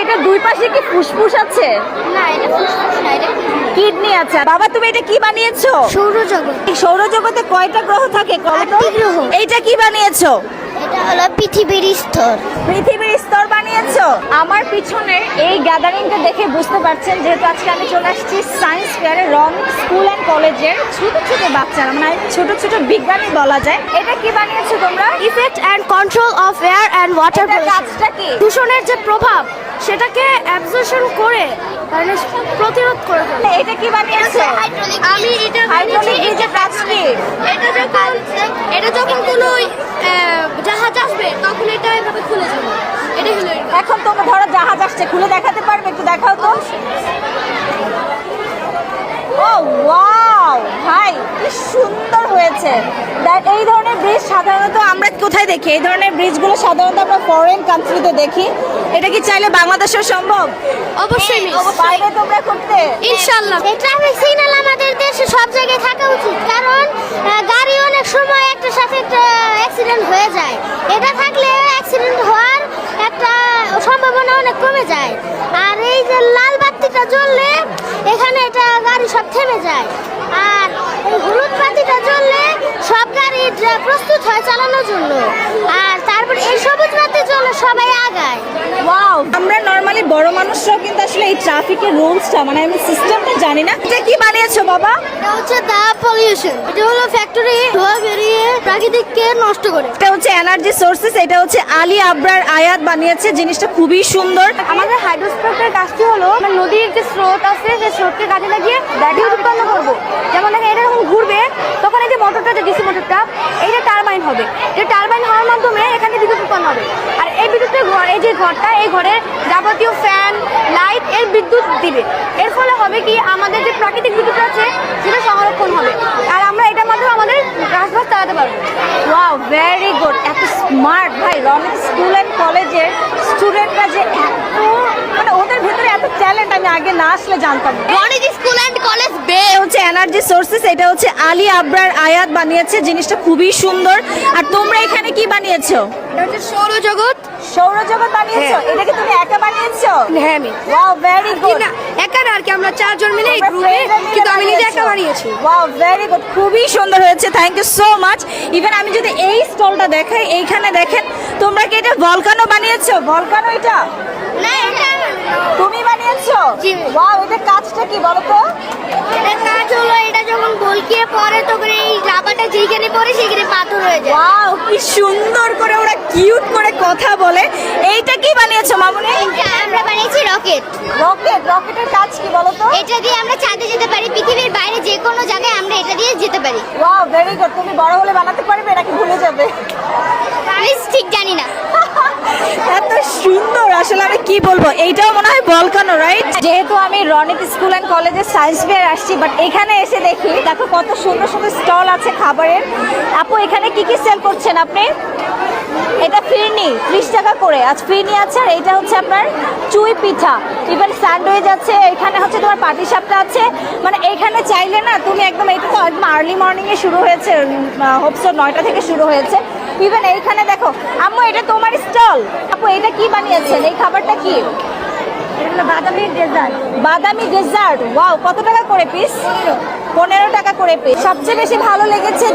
এটা দুই পাশে কি ফুসফুস আছে? না, এটা ফুসফুস না, এটা কিডনি আছে। বাবা তুমি এটা কি বানিয়েছো? সৌরজগৎ। এই সৌরজগতে কয়টা গ্রহ থাকে? আটটি গ্রহ। এইটা কি বানিয়েছো? এটা হলো পৃথিবীর স্তর। পৃথিবীর স্তর বানিয়েছো। আমার পিছনের এই গ্যাদারিংটা দেখে বুঝতে পারছেন যেহেতু আজকে আমি চলে আসছি সায়েন্স ফেয়ারে রনিক স্কুল অ্যান্ড কলেজের ছোট ছোট বাচ্চারা, মানে ছোট ছোট বিজ্ঞানী বলা যায়। এটা কি বানিয়েছো তোমরা? Effect and control of air and water এটার কাজটা কি? দূষণের যে প্রভাব সেটাকে অ্যাবজর্পশন করে মানে প্রতিরোধ করে ফেলে। এটা কি বানিয়েছো? আমি এটা হাইড্রোলিক ব্রিজের কাজ কি? এটা যখন কোনো জাহাজ আসবে তখন এটা এভাবে খুলে যাবে। এটা হলো এখন তোমরা ধরো জাহাজ আসছে, খুলে দেখাতে পারবে? একটু দেখাও তো। ও ওয়াও ভাই কি সুন্দর হয়েছে। দেখ এই ধরনের ব্রিজ সাধারণত আমরা কোথায় দেখি? এই ধরনের ব্রিজগুলো সাধারণত আমরা ফরেন কান্ট্রিতে দেখি। এটা কি চাইলে বাংলাদেশেও সম্ভব? অবশ্যই মিস। বাইরে তোমরা করতে? ইনশাআল্লাহ। এই ট্রাফিক সিগন্যাল আমাদের দেশে সব জায়গায় থাকা উচিত, কারণ গাড়ি অনেক সময় একটার সাথে একটা অ্যাক্সিডেন্ট হয়ে যায়। এটা থাকলে অ্যাক্সিডেন্ট হওয়ার একটা সম্ভাবনা অনেক কমে যায়। আর এই যে লাল বাতিটা জ্বললে এখানে এটা গাড়ি সব থেমে যায়। আর এই হলুদ বাতিটা জ্বললে সব গাড়ি প্রস্তুত হয় চালানোর জন্য। আর তারপরে এই সবুজ বাতি জ্বললে সবাই আগায়। ওয়াও, আমরা নরমালি বড় মানুষরাও কিন্তু আসলে এই ট্রাফিকের রুলসটা মানে আমি সিস্টেমটা জানি না। এটা কি বানিয়েছো বাবা? এটা হচ্ছে দা পলিউশন। এটা হলো ফ্যাক্টরি ধোঁয়া বেরিয়ে প্রাকৃতিককে নষ্ট করে। এটা হচ্ছে এনার্জি সোর্সেস। এটা হচ্ছে আলী আবরার আয়াত বানিয়েছে। জিনিসটা খুবই সুন্দর। আমাদের হাইড্রোস্পোর্টের কাজটি হলো আমরা নদীর যে স্রোত আছে সেই স্রোতকে কাজে লাগিয়ে বিদ্যুৎ উৎপন্ন করবো। যেমন দেখেন এটা যখন ঘুরবে তখন এই যে মোটরটা, যে ডিসি মোটরটা, এইটা টারবাইন হবে। এই টারবাইন হওয়ার মাধ্যমে এখানে বিদ্যুৎ উৎপন্ন হবে। আর এই বিদ্যুতের ঘর, এই যে ঘরটা, এই ঘরের যাবতীয় ফ্যান লাইট এর বিদ্যুৎ দিবে। এর ফলে হবে কি আমাদের যে প্রাকৃতিক বিদ্যুৎ আছে সেটা সংরক্ষণ হবে। আর আমরা এটার মাধ্যমে আমাদের চাষবাস চালাতে পারবো। Wow very good. এত স্মার্ট ভাই। রনিক স্কুল অ্যান্ড কলেজের স্টুডেন্টরা যে এত মানে ওদের ভিতরে এত ট্যালেন্ট আমি আগে না আসলে জানতাম না। রনিক স্কুল অ্যান্ড কলেজ এটা হচ্ছে এনার্জি সোর্সেস। এটা হচ্ছে আলী আবরার আয়াত বানিয়েছে। জিনিসটা খুবই সুন্দর। আর তোমরা এখানে কি বানিয়েছো? এটা হচ্ছে সৌরজগৎ। সৌরজগৎ বানিয়েছো? এটা কি তুমি একা বানিয়েছো? হ্যাঁ আমি। Wow very good. না একা না, আর কি আমরা চারজন মিলে এই গ্রুপে, কিন্তু আমি নিজে একা বানিয়েছি। ওয়াও ভেরি গুড, খুবই সুন্দর হয়েছে। Thank you so much. Even আমি যদি এই স্টলটা দেখাই, এইখানে দেখেন তোমরা কি এটা ভলকানো বানিয়েছো? ভলকানো এটা না, এটা তুমি বানিয়েছো? জি। ওয়াও, এটা কাজটা কি বলো তো? এটা কাজ হলো এটা যখন গলকিয়ে পড়ে তখন এই লাভাটা যেখানে পড়ে সেখানে পাথর হয়ে যায়। ওয়াও কি সুন্দর করে ওরা কিউট করে কথা বলে। এইটা কি বানিয়েছো মামুনি? এটা আমরা বানিয়েছি রকেট। রকেট। রকেটের কাজ কি বলো তো? এটা দিয়ে আমরা চাঁদে যেতে পারি, পৃথিবীর বাইরে যে কোনো জায়গায় আমরা এটা দিয়ে যেতে পারি। Wow very good. তুমি বড় হলে বানাতে পারবে নাকি ভুলে যাবে? আমি ঠিক জানি না। এত সুন্দর, আসলে আমি কি বলবো। এইটাও মনে হয় ভলকানো, রাইট? যেহেতু আমি রনিক স্কুল অ্যান্ড কলেজের সায়েন্স ফেয়ার আসছি, বাট এখানে এসে দেখি দেখো কত সুন্দর সুন্দর স্টল আছে খাবারের। আপু এখানে কি কি সেল করছেন আপনি? এটা ফিরনি 30 টাকা করে আজ ফিরনি আছে। আর এটা হচ্ছে আপনার চুই পিঠা, ইভেন স্যান্ডউইচ আছে। এখানে হচ্ছে তোমার পাটিসাপটা আছে। মানে এখানে চাইলে না তুমি একদম, এটা তো একদম আর্লি মর্নিংয়ে শুরু হয়েছে, হোপসো 9টা থেকে শুরু হয়েছে। ইভেন এইখানে দেখো আম্মু, এটা তোমার স্টল। আপু এটা কি বানিয়েছেন? এই খাবারটা কি? বাদামি ডেজার্ট। বাদামি ডেজার্ট। ওয়াও, কত টাকা করে পিস? 15 টাকা করে পিস। সবচেয়ে বেশি ভালো লেগেছে